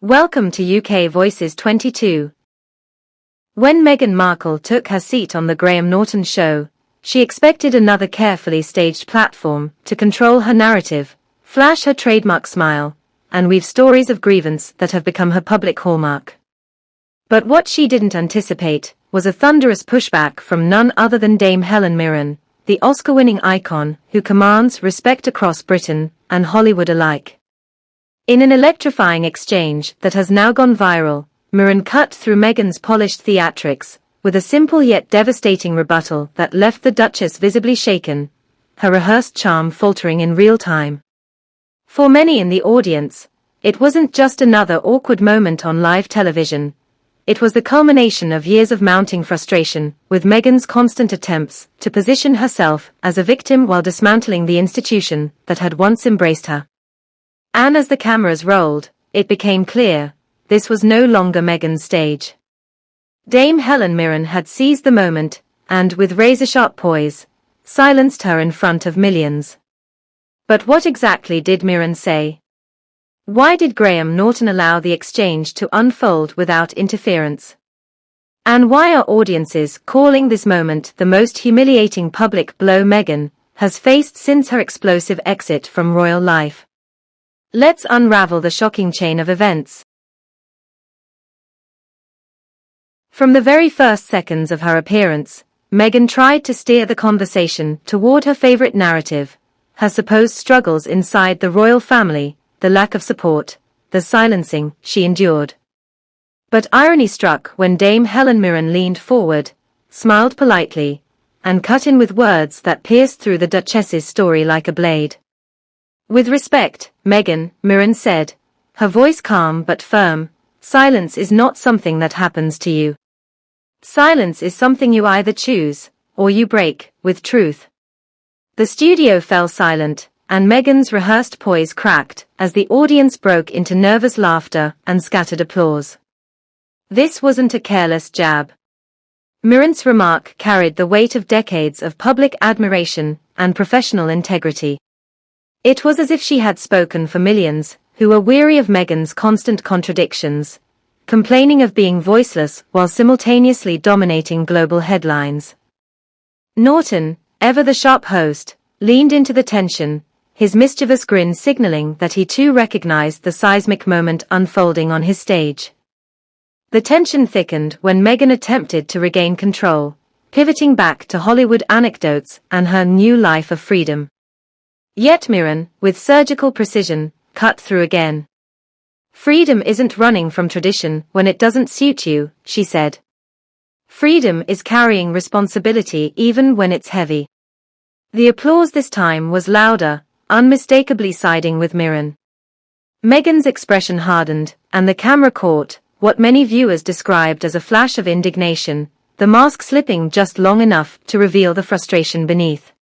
Welcome to UK Voices 22. When Meghan Markle took her seat on the Graham Norton Show, she expected another carefully staged platform to control her narrative, flash her trademark smile, and weave stories of grievance that have become her public hallmark. But what she didn't anticipate was a thunderous pushback from none other than Dame Helen Mirren, the Oscar-winning icon who commands respect across Britain and Hollywood alike. In an electrifying exchange that has now gone viral, Mirren cut through Meghan's polished theatrics with a simple yet devastating rebuttal that left the Duchess visibly shaken, her rehearsed charm faltering in real time. For many in the audience, it wasn't just another awkward moment on live television. It was the culmination of years of mounting frustration with Meghan's constant attempts to position herself as a victim while dismantling the institution that had once embraced her. And as the cameras rolled, it became clear, this was no longer Meghan's stage. Dame Helen Mirren had seized the moment, and with razor-sharp poise, silenced her in front of millions. But what exactly did Mirren say? Why did Graham Norton allow the exchange to unfold without interference? And why are audiences calling this moment the most humiliating public blow Meghan has faced since her explosive exit from royal life? Let's unravel the shocking chain of events. From the very first seconds of her appearance, Meghan tried to steer the conversation toward her favorite narrative, her supposed struggles inside the royal family, the lack of support, the silencing she endured. But irony struck when Dame Helen Mirren leaned forward, smiled politely, and cut in with words that pierced through the Duchess's story like a blade. With respect, Meghan, Mirren said, her voice calm but firm, silence is not something that happens to you. Silence is something you either choose, or you break, with truth. The studio fell silent, and Meghan's rehearsed poise cracked as the audience broke into nervous laughter and scattered applause. This wasn't a careless jab. Mirren's remark carried the weight of decades of public admiration and professional integrity. It was as if she had spoken for millions who were weary of Meghan's constant contradictions, complaining of being voiceless while simultaneously dominating global headlines. Norton, ever the sharp host, leaned into the tension, his mischievous grin signaling that he too recognized the seismic moment unfolding on his stage. The tension thickened when Meghan attempted to regain control, pivoting back to Hollywood anecdotes and her new life of freedom. Yet Mirren, with surgical precision, cut through again. Freedom isn't running from tradition when it doesn't suit you, she said. Freedom is carrying responsibility even when it's heavy. The applause this time was louder, unmistakably siding with Mirren. Meghan's expression hardened, and the camera caught what many viewers described as a flash of indignation, the mask slipping just long enough to reveal the frustration beneath.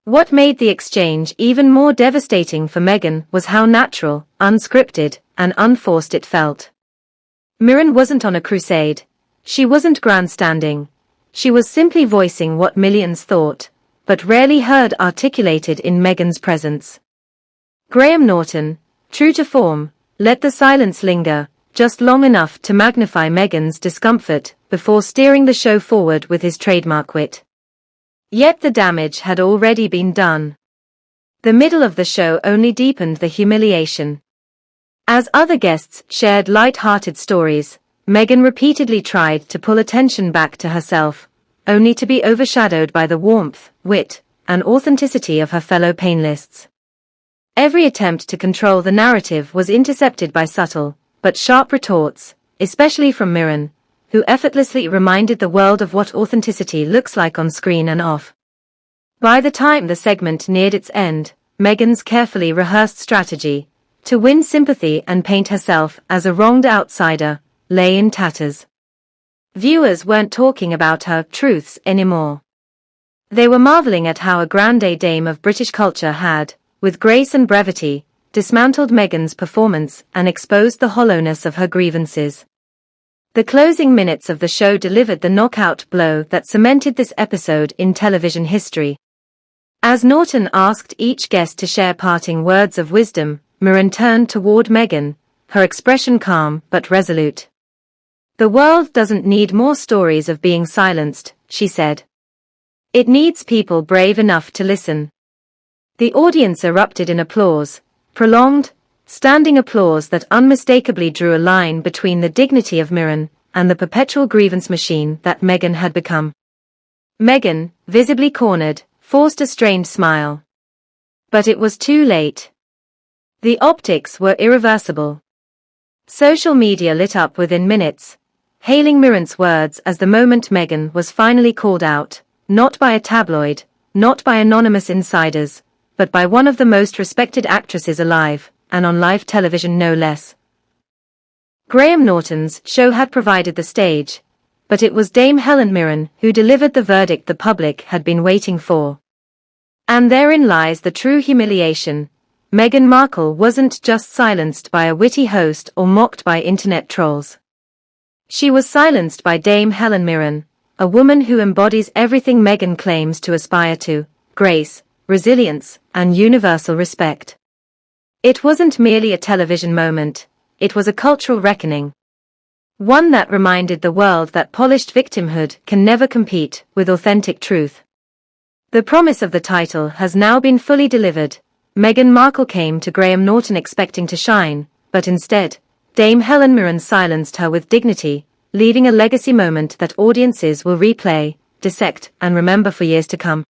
What made the exchange even more devastating for Meghan was how natural, unscripted, and unforced it felt. Mirren wasn't on a crusade. She wasn't grandstanding. She was simply voicing what millions thought, but rarely heard articulated in Meghan's presence. Graham Norton, true to form, let the silence linger, just long enough to magnify Meghan's discomfort before steering the show forward with his trademark wit. Yet the damage had already been done. The middle of the show only deepened the humiliation. As other guests shared light-hearted stories, Meghan repeatedly tried to pull attention back to herself, only to be overshadowed by the warmth, wit, and authenticity of her fellow panelists. Every attempt to control the narrative was intercepted by subtle, but sharp retorts, especially from Mirren, who effortlessly reminded the world of what authenticity looks like on screen and off. By the time the segment neared its end, Meghan's carefully rehearsed strategy, to win sympathy and paint herself as a wronged outsider, lay in tatters. Viewers weren't talking about her truths anymore. They were marveling at how a grande dame of British culture had, with grace and brevity, dismantled Meghan's performance and exposed the hollowness of her grievances. The closing minutes of the show delivered the knockout blow that cemented this episode in television history. As Norton asked each guest to share parting words of wisdom, Mirren turned toward Meghan, her expression calm but resolute. "The world doesn't need more stories of being silenced," she said. "It needs people brave enough to listen." The audience erupted in applause, prolonged, standing applause that unmistakably drew a line between the dignity of Mirren and the perpetual grievance machine that Meghan had become. Meghan, visibly cornered, forced a strained smile. But it was too late. The optics were irreversible. Social media lit up within minutes, hailing Mirren's words as the moment Meghan was finally called out, not by a tabloid, not by anonymous insiders, but by one of the most respected actresses alive, and on live television no less. Graham Norton's show had provided the stage, but it was Dame Helen Mirren who delivered the verdict the public had been waiting for. And therein lies the true humiliation. Meghan Markle wasn't just silenced by a witty host or mocked by internet trolls. She was silenced by Dame Helen Mirren, a woman who embodies everything Meghan claims to aspire to: grace, resilience, and universal respect. It wasn't merely a television moment, it was a cultural reckoning. One that reminded the world that polished victimhood can never compete with authentic truth. The promise of the title has now been fully delivered. Meghan Markle came to Graham Norton expecting to shine, but instead, Dame Helen Mirren silenced her with dignity, leaving a legacy moment that audiences will replay, dissect, and remember for years to come.